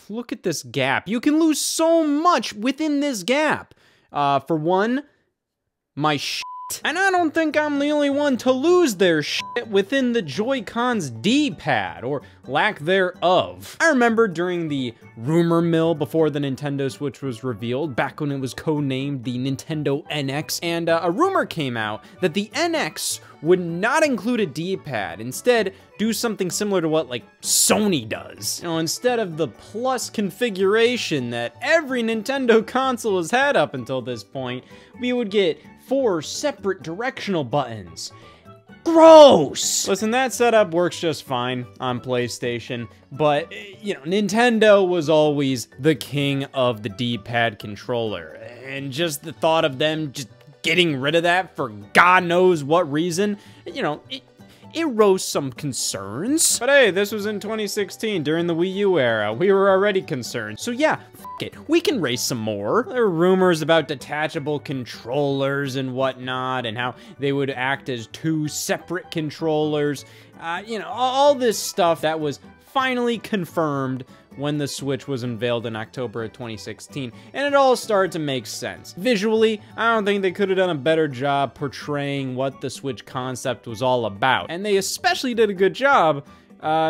look at this gap. You can lose so much within this gap. For one, my shit. And I don't think I'm the only one to lose their shit within the Joy-Con's D-pad, or lack thereof. I remember during the rumor mill before the Nintendo Switch was revealed, back when it was codenamed the Nintendo NX, and a rumor came out that the NX would not include a D-pad, instead do something similar to what, like, Sony does. You know, instead of the plus configuration that every Nintendo console has had up until this point, we would get 4 separate directional buttons. Gross! Listen, that setup works just fine on PlayStation, but, you know, Nintendo was always the king of the D-pad controller, and just the thought of them just getting rid of that for God knows what reason, you know, it rose some concerns. But hey, this was in 2016, during the Wii U era. We were already concerned. So yeah, f it, we can race some more. There were rumors about detachable controllers and whatnot, and how they would act as 2 separate controllers. You know, all this stuff that was finally confirmed when the Switch was unveiled in October of 2016, and it all started to make sense. Visually, I don't think they could have done a better job portraying what the Switch concept was all about, and they especially did a good job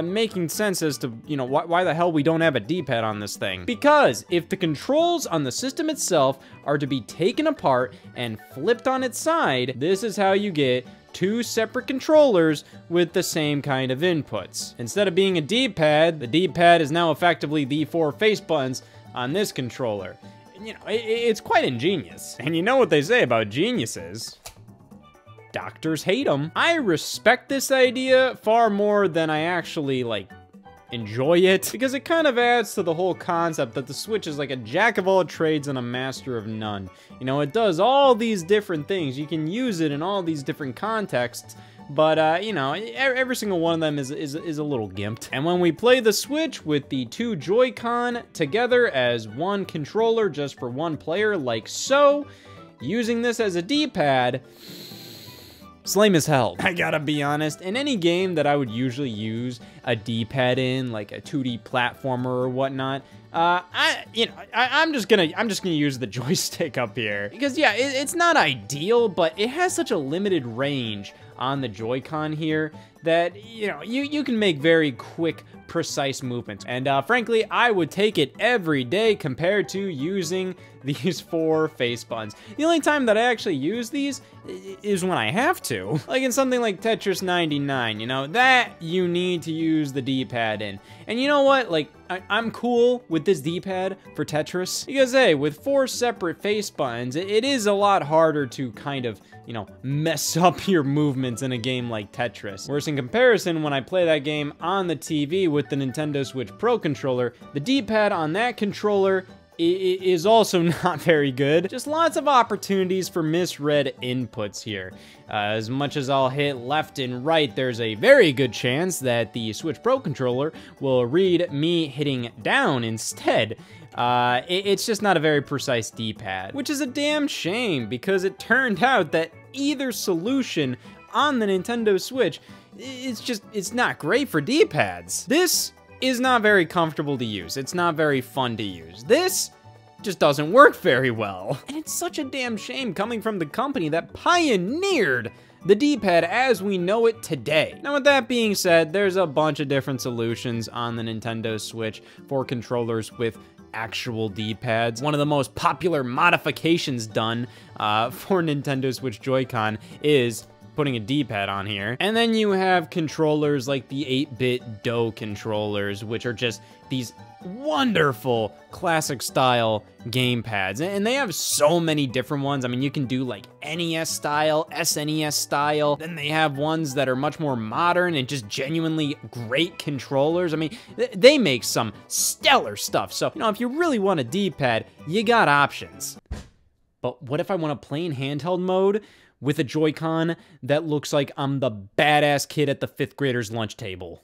making sense as to, you know, why the hell we don't have a D-pad on this thing. Because if the controls on the system itself are to be taken apart and flipped on its side, this is how you get 2 separate controllers with the same kind of inputs. Instead of being a D-pad, the D-pad is now effectively the 4 face buttons on this controller. You know, it's quite ingenious. And you know what they say about geniuses. Doctors hate them. I respect this idea far more than I actually, like, enjoy it, because it kind of adds to the whole concept that the Switch is like a jack of all trades and a master of none. You know, it does all these different things. You can use it in all these different contexts, but, you know, every single one of them is a little gimped. And when we play the Switch with the 2 Joy-Con together as 1 controller just for 1 player, like so, using this as a D-pad, it's lame as hell. I gotta be honest, in any game that I would usually use a D-pad in, like a 2D platformer or whatnot, I'm just gonna use the joystick up here. Because yeah, it's not ideal, but it has such a limited range on the Joy-Con here that, you know, you can make very quick, precise movements. And frankly, I would take it every day compared to using these 4 face buttons. The only time that I actually use these is when I have to. Like in something like Tetris 99, you know, that you need to use the D-pad in. And you know what, like, I'm cool with this D-pad for Tetris, because hey, with 4 separate face buttons, it is a lot harder to kind of, you know, mess up your movements in a game like Tetris. Whereas in comparison, when I play that game on the TV with the Nintendo Switch Pro controller, the D-pad on that controller is also not very good. Just lots of opportunities for misread inputs here. As much as I'll hit left and right, there's a very good chance that the Switch Pro controller will read me hitting down instead. It's just not a very precise D-pad, which is a damn shame, because it turned out that either solution on the Nintendo Switch, it's not great for D-pads. This is not very comfortable to use. It's not very fun to use. This just doesn't work very well. And it's such a damn shame coming from the company that pioneered the D-pad as we know it today. Now with that being said, there's a bunch of different solutions on the Nintendo Switch for controllers with actual D-pads. One of the most popular modifications done for Nintendo Switch Joy-Con is putting a D-pad on here. And then you have controllers like the 8-bit DO controllers, which are just these wonderful classic style gamepads. And they have so many different ones. I mean, you can do like NES style, SNES style. Then they have ones that are much more modern and just genuinely great controllers. I mean, they make some stellar stuff. So, you know, if you really want a D-pad, you got options. But what if I want to play in handheld mode with a Joy-Con that looks like I'm the badass kid at the 5th grader's lunch table?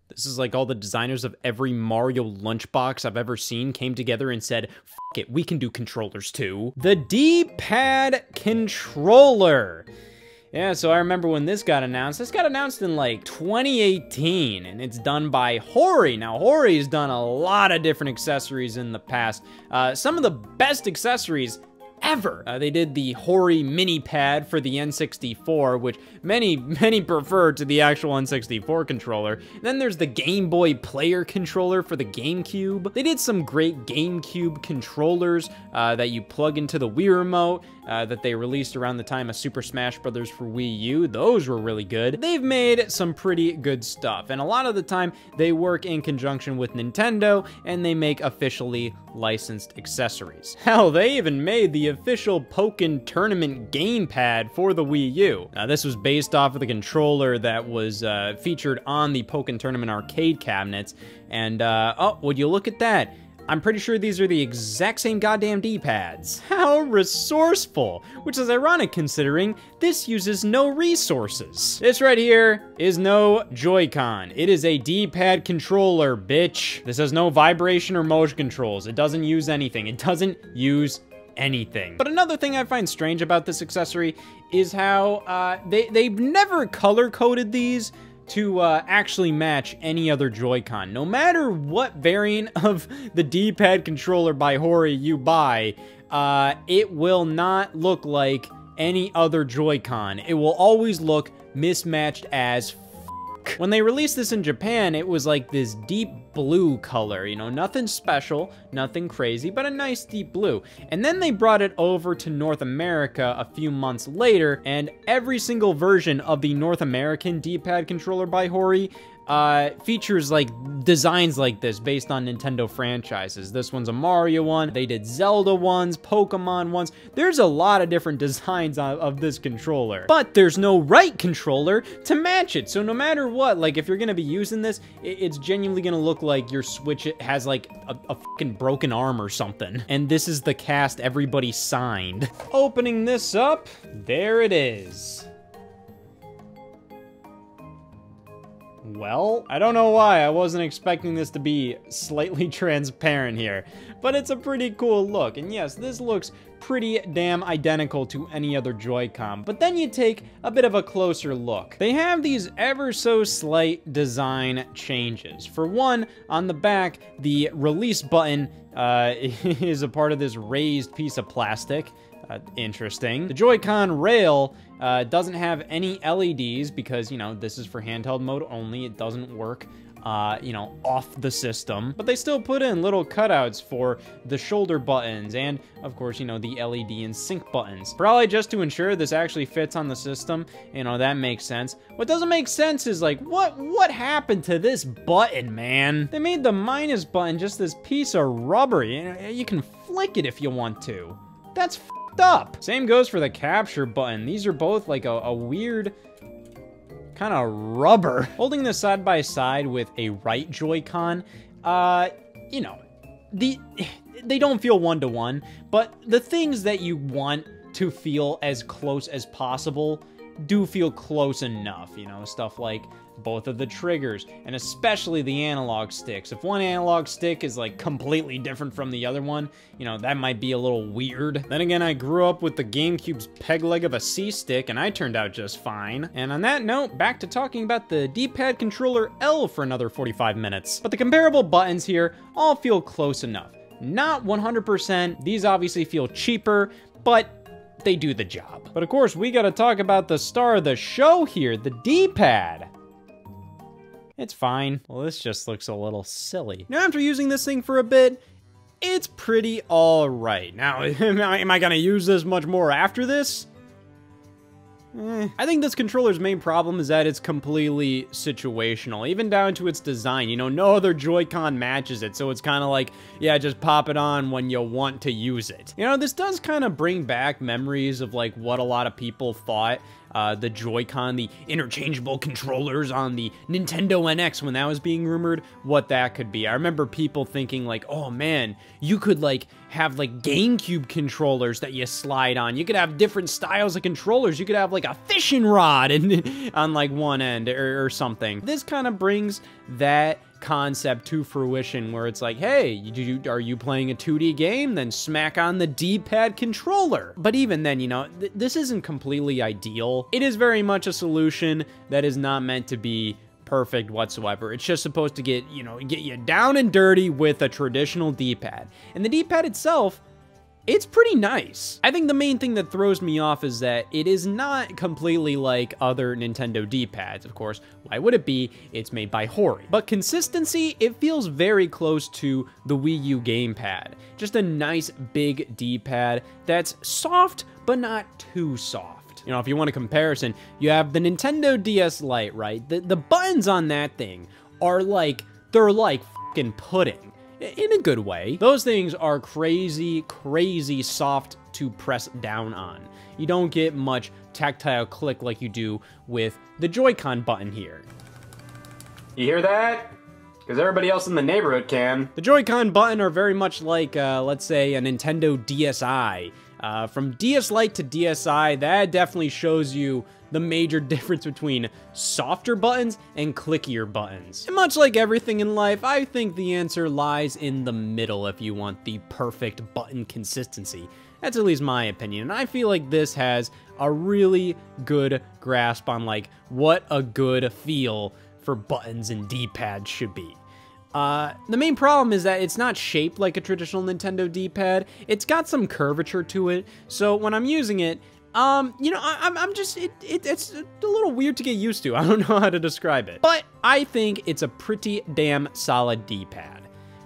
This is like all the designers of every Mario lunchbox I've ever seen came together and said, "F it, we can do controllers too." The D-pad controller. Yeah, so I remember when this got announced. This got announced in like 2018, and it's done by Hori. Now, Hori's done a lot of different accessories in the past. Some of the best accessories ever. They did the Hori mini pad for the N64, which many prefer to the actual N64 controller. Then there's the Game Boy Player controller for the GameCube. They did some great GameCube controllers that you plug into the Wii remote that they released around the time of Super Smash Bros. For Wii U. Those were really good. They've made some pretty good stuff, and a lot of the time they work in conjunction with Nintendo, and they make officially licensed accessories. Hell, they even made the official Pokken Tournament gamepad for the Wii U. Now, this was based off of the controller that was featured on the Pokken Tournament arcade cabinets, and oh, would you look at that? I'm pretty sure these are the exact same goddamn D-pads. How resourceful, which is ironic considering this uses no resources. This right here is no Joy-Con. It is a D-pad controller, bitch. This has no vibration or motion controls. It doesn't use anything. It doesn't use anything. But another thing I find strange about this accessory is how they've never color-coded these to actually match any other Joy-Con. No matter what variant of the D-pad controller by Hori you buy, it will not look like any other Joy-Con. It will always look mismatched as f***. When they released this in Japan, it was like this deep blue color, you know, nothing special, nothing crazy, but a nice deep blue. And then they brought it over to North America a few months later, and every single version of the North American D-pad controller by Hori features like designs like this based on Nintendo franchises. This one's a Mario one, they did Zelda ones, Pokemon ones. There's a lot of different designs of this controller, but there's no right controller to match it. So no matter what, like if you're gonna be using this, it's genuinely gonna look like your Switch has like a fucking broken arm or something. And this is the cast everybody signed. Opening this up, there it is. Well, I don't know why I wasn't expecting this to be slightly transparent here, but it's a pretty cool look. And yes, this looks pretty damn identical to any other Joy-Con, but then you take a bit of a closer look. They have these ever so slight design changes. For one, on the back, the release button is a part of this raised piece of plastic. Interesting. The Joy-Con rail doesn't have any LEDs because, you know, this is for handheld mode only. It doesn't work, you know, off the system. But they still put in little cutouts for the shoulder buttons and, of course, you know, the LED and sync buttons. Probably just to ensure this actually fits on the system. You know, that makes sense. What doesn't make sense is, like, what happened to this button, man? They made the minus button just this piece of rubber. You can flick it if you want to. That's up. Same goes for the capture button. These are both like a weird kind of rubber. Holding this side by side with a right Joy-Con, you know, they don't feel one-to-one, but the things that you want to feel as close as possible do feel close enough, you know, stuff like both of the triggers, and especially the analog sticks. If one analog stick is like completely different from the other one, you know, that might be a little weird. Then again, I grew up with the GameCube's peg leg of a C-stick, and I turned out just fine. And on that note, back to talking about the D-pad controller L for another 45 minutes. But the comparable buttons here all feel close enough. Not 100%, these obviously feel cheaper, but they do the job. But of course, we gotta talk about the star of the show here, the D-pad. It's fine. Well, this just looks a little silly. Now, after using this thing for a bit, it's pretty all right. Now, am I gonna use this much more after this? I think this controller's main problem is that it's completely situational, even down to its design. You know, no other Joy-Con matches it, so it's kind of like, yeah, just pop it on when you want to use it. You know, this does kind of bring back memories of, like, what a lot of people thought the Joy-Con, the interchangeable controllers on the Nintendo NX, when that was being rumored, what that could be. I remember people thinking like, oh man, you could like have like GameCube controllers that you slide on. You could have different styles of controllers. You could have like a fishing rod and on like one end or something. This kind of brings that concept to fruition where it's like, hey, are you playing a 2D game? Then smack on the D-pad controller. But even then, you know, this isn't completely ideal. It is very much a solution that is not meant to be perfect whatsoever. It's just supposed to get you down and dirty with a traditional D-pad. And the D-pad itself, it's pretty nice. I think the main thing that throws me off is that it is not completely like other Nintendo D-pads, of course. Why would it be? It's made by Hori. But consistency, it feels very close to the Wii U gamepad. Just a nice big D-pad that's soft, but not too soft. You know, if you want a comparison, you have the Nintendo DS Lite, right? The buttons on that thing are like, they're like fucking pudding. In a good way. Those things are crazy, crazy soft to press down on. You don't get much tactile click like you do with the Joy-Con button here. You hear that? Because everybody else in the neighborhood can. The Joy-Con button are very much like, let's say, a Nintendo DSi. From DS Lite to DSi, that definitely shows you the major difference between softer buttons and clickier buttons. And much like everything in life, I think the answer lies in the middle if you want the perfect button consistency. That's at least my opinion, and I feel like this has a really good grasp on like what a good feel for buttons and D-pads should be. The main problem is that it's not shaped like a traditional Nintendo D-pad. It's got some curvature to it, so when I'm using it, you know, I'm just, it's a little weird to get used to. I don't know how to describe it. But I think it's a pretty damn solid D-pad.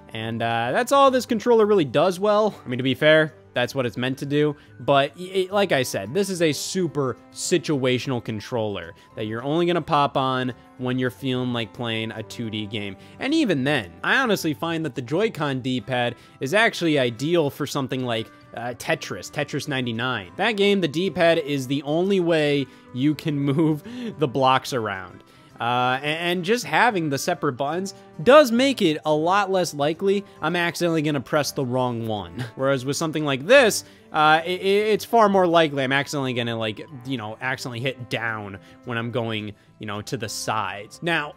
And that's all this controller really does well. I mean, to be fair, that's what it's meant to do. But like I said, this is a super situational controller that you're only gonna pop on when you're feeling like playing a 2D game. And even then, I honestly find that the Joy-Con D-pad is actually ideal for something like Tetris 99. That game, the D-pad is the only way you can move the blocks around. And just having the separate buttons does make it a lot less likely I'm accidentally gonna press the wrong one. Whereas with something like this, it's far more likely I'm accidentally gonna, like, you know, accidentally hit down when I'm going, you know, to the sides. Now,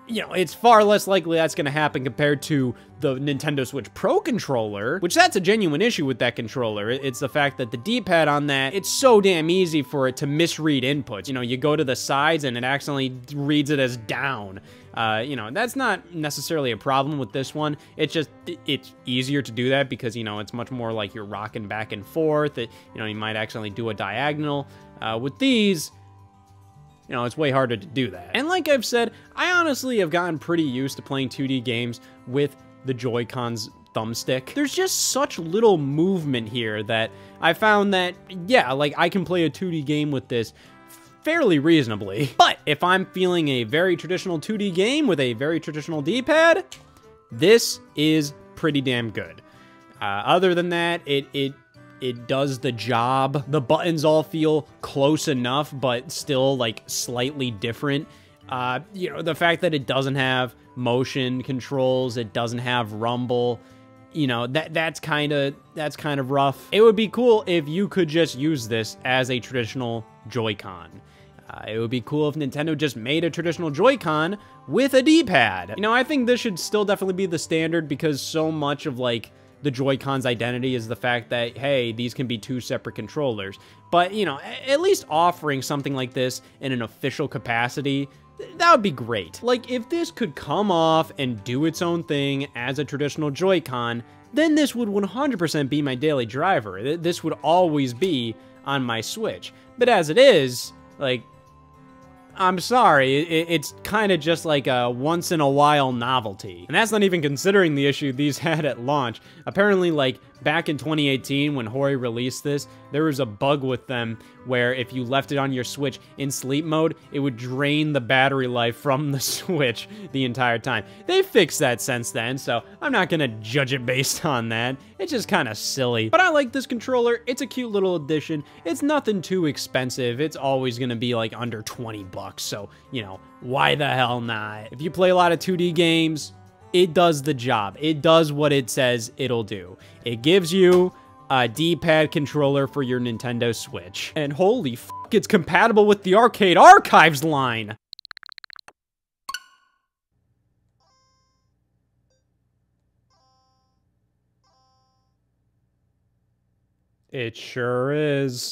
you know, it's far less likely that's gonna happen compared to the Nintendo Switch Pro controller, which that's a genuine issue with that controller. It's the fact that the D-pad on that, it's so damn easy for it to misread inputs. You know, you go to the sides and it accidentally reads it as down. You know, that's not necessarily a problem with this one. It's just, it's easier to do that because, you know, it's much more like you're rocking back and forth. You know, you might accidentally do a diagonal. With these, you know, it's way harder to do that. And like I've said, I honestly have gotten pretty used to playing 2D games with the Joy-Con's thumbstick. There's just such little movement here that I found that, yeah, like I can play a 2D game with this fairly reasonably. But if I'm feeling a very traditional 2D game with a very traditional D-pad, this is pretty damn good. Other than that, it does the job. The buttons all feel close enough, but still like slightly different. You know, the fact that it doesn't have motion controls, it doesn't have rumble, you know, that's kind of rough. It would be cool if you could just use this as a traditional Joy-Con. It would be cool if Nintendo just made a traditional Joy-Con with a D-pad. You know, I think this should still definitely be the standard because so much of, like, the Joy-Con's identity is the fact that, hey, these can be two separate controllers. But, you know, at least offering something like this in an official capacity, that would be great. Like, if this could come off and do its own thing as a traditional Joy-Con, then this would 100% be my daily driver. This would always be on my Switch. But as it is, like, I'm sorry, it's kind of just like a once-in-a-while novelty. And that's not even considering the issue these had at launch. Apparently, like, back in 2018 when Hori released this, there was a bug with them where if you left it on your Switch in sleep mode, it would drain the battery life from the Switch the entire time. They fixed that since then, so I'm not gonna judge it based on that. It's just kind of silly. But I like this controller. It's a cute little addition. It's nothing too expensive. It's always gonna be like under 20 bucks, so, you know, why the hell not? If you play a lot of 2D games, it does the job. It does what it says it'll do. It gives you a D-pad controller for your Nintendo Switch. And holy f***, it's compatible with the Arcade Archives line! It sure is.